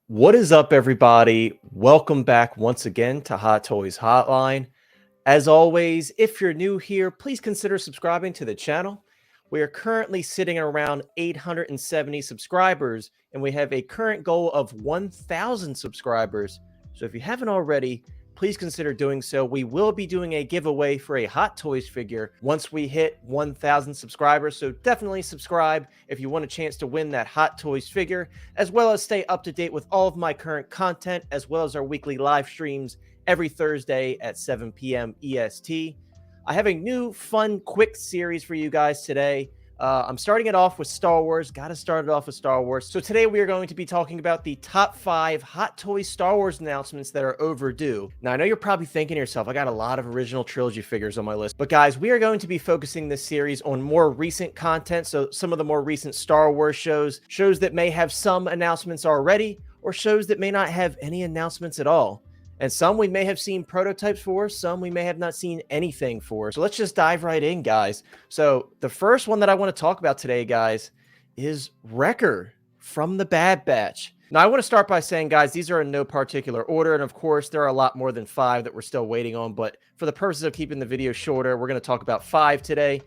What is up, everybody? Welcome back once again to Hot Toys Hotline. As always, if you're new here, please consider subscribing to the channel. We are currently sitting around 870 subscribers, and we have a current goal of 1,000 subscribers. So if you haven't already, please consider doing so. We will be doing a giveaway for a Hot Toys figure once we hit 1,000 subscribers. So definitely subscribe if you want a chance to win that Hot Toys figure, as well as stay up to date with all of my current content, as well as our weekly live streams every Thursday at 7 p.m. EST. I have a new, fun, quick series for you guys today. I'm starting it off with Star Wars. Got to start it off with Star Wars. So today we are going to be talking about the top 5 Hot Toys Star Wars announcements that are overdue. Now, I know you're probably thinking to yourself, I got a lot of original trilogy figures on my list. But guys, we are going to be focusing this series on more recent content. So some of the more recent Star Wars shows that may have some announcements already, or shows that may not have any announcements at all. And some we may have seen prototypes for, some we may have not seen anything for. So let's just dive right in, guys. So the first one that I want to talk about today, guys, is Wrecker from the Bad Batch. Now, I want to start by saying, guys, these are in no particular order. And of course, there are a lot more than 5 that we're still waiting on. But for the purposes of keeping the video shorter, we're going to talk about 5 today.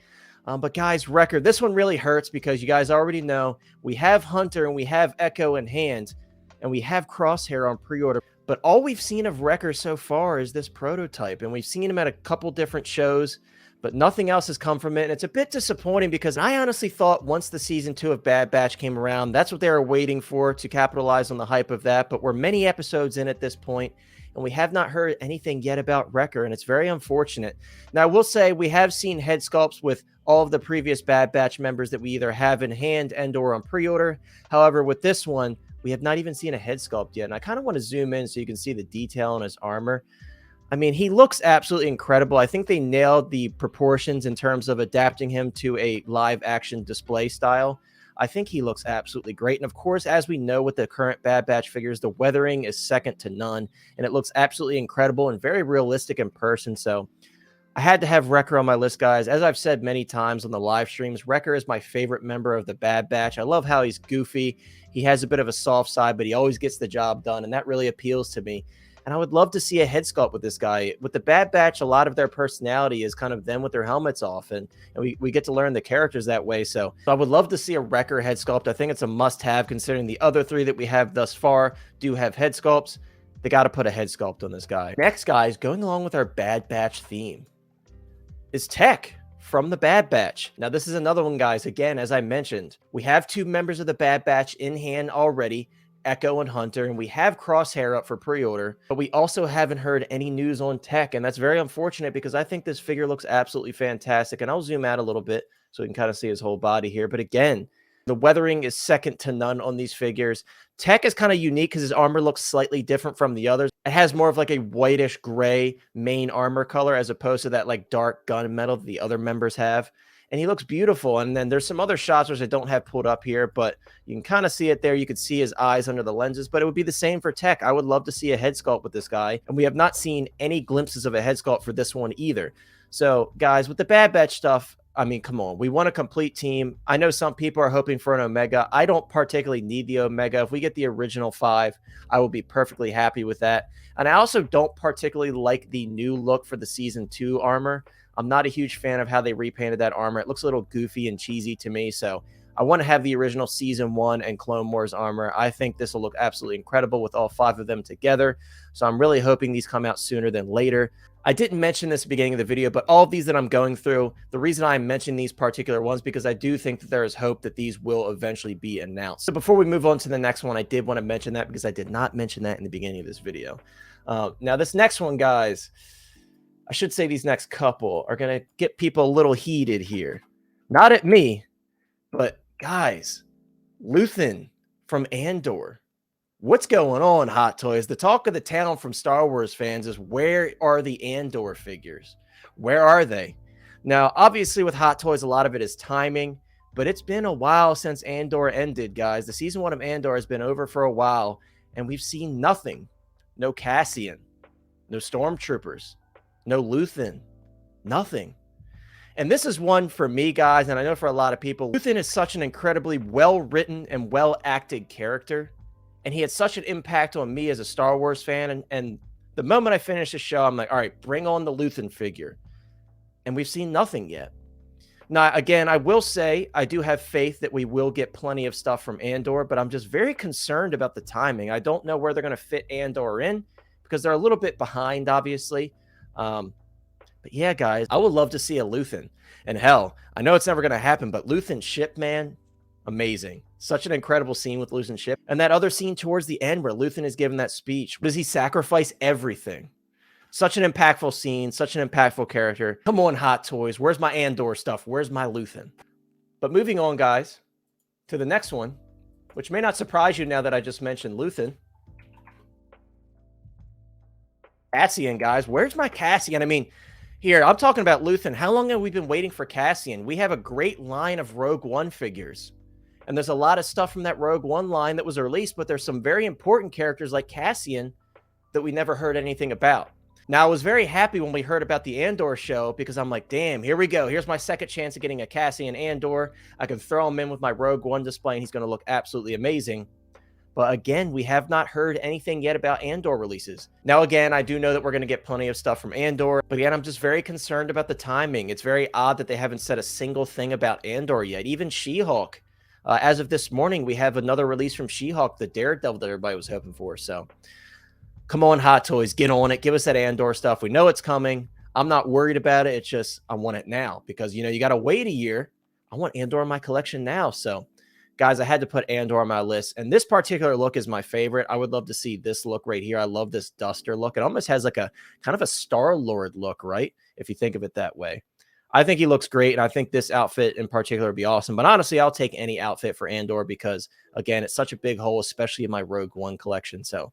But guys, Wrecker, this one really hurts because you guys already know we have Hunter and we have Echo in hand, and we have Crosshair on pre-order. But all we've seen of Wrecker so far is this prototype, and we've seen him at a couple different shows, but nothing else has come from it. And it's a bit disappointing because I honestly thought once the season 2 of Bad Batch came around, that's what they were waiting for, to capitalize on the hype of that. But we're many episodes in at this point, and we have not heard anything yet about Wrecker, and it's very unfortunate. Now, I will say we have seen head sculpts with all of the previous Bad Batch members that we either have in hand and or on pre-order. However, with this one, we have not even seen a head sculpt yet, and I kind of want to zoom in so you can see the detail on his armor. I mean, he looks absolutely incredible. I think they nailed the proportions in terms of adapting him to a live-action display style. I think he looks absolutely great. And of course, as we know with the current Bad Batch figures, the weathering is second to none, and it looks absolutely incredible and very realistic in person. So I had to have Wrecker on my list, guys. As I've said many times on the live streams, Wrecker is my favorite member of the Bad Batch. I love how he's goofy. He has a bit of a soft side, but he always gets the job done, and that really appeals to me. And I would love to see a head sculpt with this guy. With the Bad Batch, a lot of their personality is kind of them with their helmets off, and we get to learn the characters that way. So I would love to see a Wrecker head sculpt. I think it's a must-have, considering the other 3 that we have thus far do have head sculpts. They got to put a head sculpt on this guy. Next, guys, going along with our Bad Batch theme, is Tech from the Bad Batch. Now, this is another one, guys. Again, as I mentioned, we have 2 members of the Bad Batch in hand already, Echo and Hunter, and we have Crosshair up for pre-order, but we also haven't heard any news on Tech, and that's very unfortunate because I think this figure looks absolutely fantastic. And I'll zoom out a little bit so we can kind of see his whole body here. But again, the weathering is second to none on these figures. Tech is kind of unique because his armor looks slightly different from the others. It has more of like a whitish gray main armor color as opposed to that like dark gunmetal that the other members have. And he looks beautiful. And then there's some other shots which I don't have pulled up here, but you can kind of see it there. You could see his eyes under the lenses, but it would be the same for Tech. I would love to see a head sculpt with this guy. And we have not seen any glimpses of a head sculpt for this one either. So guys, with the Bad Batch stuff, I mean, come on. We want a complete team. I know some people are hoping for an Omega. I don't particularly need the Omega. If we get the original 5, I will be perfectly happy with that. And I also don't particularly like the new look for the Season 2 armor. I'm not a huge fan of how they repainted that armor. It looks a little goofy and cheesy to me. So I want to have the original Season 1 and Clone Wars armor. I think this will look absolutely incredible with all 5 of them together. So I'm really hoping these come out sooner than later. I didn't mention this at the beginning of the video, but all of these that I'm going through, the reason I mentioned these particular ones, because I do think that there is hope that these will eventually be announced. So before we move on to the next one, I did want to mention that because I did not mention that in the beginning of this video. Now, this next one, guys, I should say these next couple are going to get people a little heated here. Not at me, but guys, Luthen from Andor. What's going on, Hot Toys? The talk of the town from Star Wars fans is, where are the Andor figures? Where are they? Now, obviously with Hot Toys, a lot of it is timing, but it's been a while since Andor ended, guys. The season 1 of Andor has been over for a while, and we've seen nothing. No Cassian, no Stormtroopers, no Luthen, nothing. And this is one for me, guys, and I know for a lot of people, Luthen is such an incredibly well-written and well-acted character. And he had such an impact on me as a Star Wars fan. And the moment I finished the show, I'm like, all right, bring on the Luthen figure. And we've seen nothing yet. Now, again, I will say I do have faith that we will get plenty of stuff from Andor, but I'm just very concerned about the timing. I don't know where they're going to fit Andor in because they're a little bit behind, obviously. But yeah, guys, I would love to see a Luthen. And hell, I know it's never going to happen, but Luthen ship, man, amazing. Such an incredible scene with Luthen ship. And that other scene towards the end where Luthen is given that speech. Does he sacrifice everything? Such an impactful scene, such an impactful character. Come on, Hot Toys. Where's my Andor stuff? Where's my Luthen? But moving on, guys, to the next one, which may not surprise you now that I just mentioned Luthen. Cassian, guys. Where's my Cassian? I mean, here, I'm talking about Luthen. How long have we been waiting for Cassian? We have a great line of Rogue One figures. And there's a lot of stuff from that Rogue One line that was released, but there's some very important characters like Cassian that we never heard anything about. Now, I was very happy when we heard about the Andor show because I'm like, damn, here we go. Here's my second chance of getting a Cassian Andor. I can throw him in with my Rogue One display, and he's going to look absolutely amazing. But again, we have not heard anything yet about Andor releases. Now, again, I do know that we're going to get plenty of stuff from Andor. But again, I'm just very concerned about the timing. It's very odd that they haven't said a single thing about Andor yet. Even She-Hulk. As of this morning, we have another release from She-Hulk, the Daredevil that everybody was hoping for. So come on, Hot Toys, get on it. Give us that Andor stuff. We know it's coming. I'm not worried about it. It's just I want it now because, you know, you got to wait a year. I want Andor in my collection now. So, guys, I had to put Andor on my list. And this particular look is my favorite. I would love to see this look right here. I love this duster look. It almost has like a kind of a Star-Lord look, right? If you think of it that way. I think he looks great, and I think this outfit in particular would be awesome. But honestly, I'll take any outfit for Andor because, again, it's such a big hole, especially in my Rogue One collection. So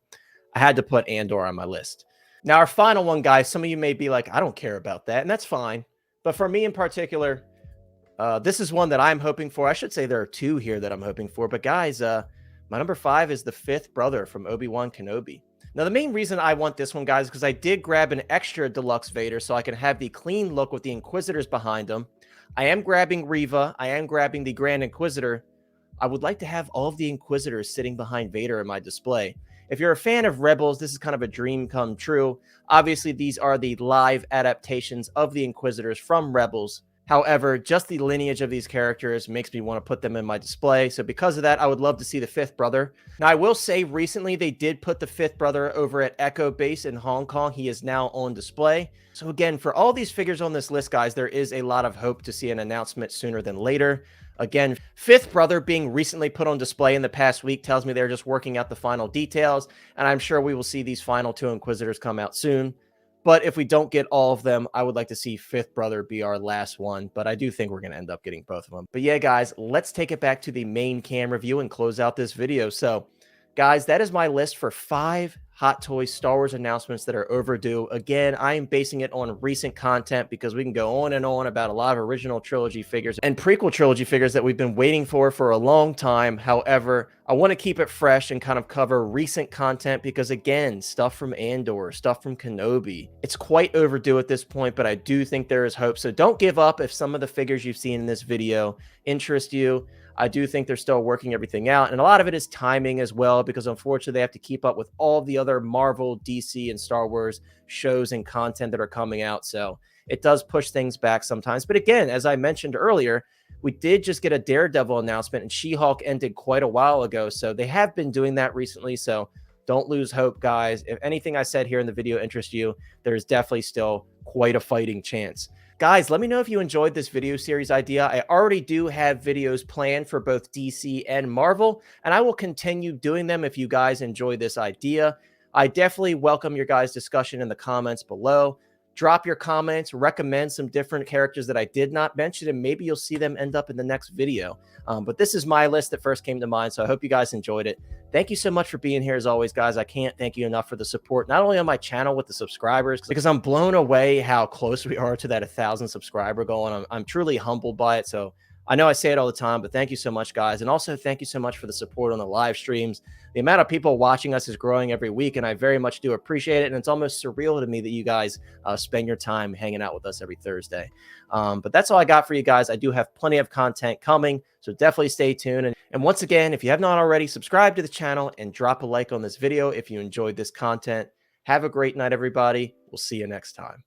I had to put Andor on my list. Now, our final one, guys, some of you may be like, I don't care about that, and that's fine. But for me in particular, this is one that I'm hoping for. I should say there are two here that I'm hoping for. But, guys, my number 5 is the fifth brother from Obi-Wan Kenobi. Now, the main reason I want this one, guys, is because I did grab an extra deluxe Vader so I can have the clean look with the Inquisitors behind him. I am grabbing Reva. I am grabbing the Grand Inquisitor. I would like to have all of the Inquisitors sitting behind Vader in my display. If you're a fan of Rebels, this is kind of a dream come true. Obviously, these are the live adaptations of the Inquisitors from Rebels. However, just the lineage of these characters makes me want to put them in my display. So because of that, I would love to see the fifth brother. Now, I will say recently they did put the fifth brother over at Echo Base in Hong Kong. He is now on display. So again, for all these figures on this list, guys, there is a lot of hope to see an announcement sooner than later. Again, fifth brother being recently put on display in the past week tells me they're just working out the final details. And I'm sure we will see these final two Inquisitors come out soon. But if we don't get all of them, I would like to see fifth brother be our last one. But I do think we're going to end up getting both of them. But yeah, guys, let's take it back to the main cam review and close out this video. So, guys, that is my list for 5 Hot Toys Star Wars announcements that are overdue. Again, I am basing it on recent content because we can go on and on about a lot of original trilogy figures and prequel trilogy figures that we've been waiting for a long time. However, I want to keep it fresh and kind of cover recent content because, again, stuff from Andor, stuff from Kenobi, it's quite overdue at this point, but I do think there is hope. So don't give up if some of the figures you've seen in this video interest you. I do think they're still working everything out. And a lot of it is timing as well, because unfortunately they have to keep up with all the other Marvel, DC, and Star Wars shows and content that are coming out. So it does push things back sometimes. But again, as I mentioned earlier, we did just get a Daredevil announcement, and She-Hulk ended quite a while ago. So they have been doing that recently. So don't lose hope, guys. If anything I said here in the video interests you, there's definitely still quite a fighting chance. Guys, let me know if you enjoyed this video series idea. I already do have videos planned for both DC and Marvel, and I will continue doing them if you guys enjoy this idea. I definitely welcome your guys' discussion in the comments below. Drop your comments, recommend some different characters that I did not mention, and maybe you'll see them end up in the next video. But this is my list that first came to mind, so I hope you guys enjoyed it. Thank you so much for being here as always, guys. I can't thank you enough for the support, not only on my channel with the subscribers, because I'm blown away how close we are to that 1,000 subscriber goal, and I'm truly humbled by it. So I know I say it all the time, but thank you so much, guys. And also thank you so much for the support on the live streams. The amount of people watching us is growing every week, and I very much do appreciate it. And it's almost surreal to me that you guys spend your time hanging out with us every Thursday. But that's all I got for you guys. I do have plenty of content coming, so definitely stay tuned. And once again, if you have not already, subscribe to the channel and drop a like on this video if you enjoyed this content. Have a great night, everybody. We'll see you next time.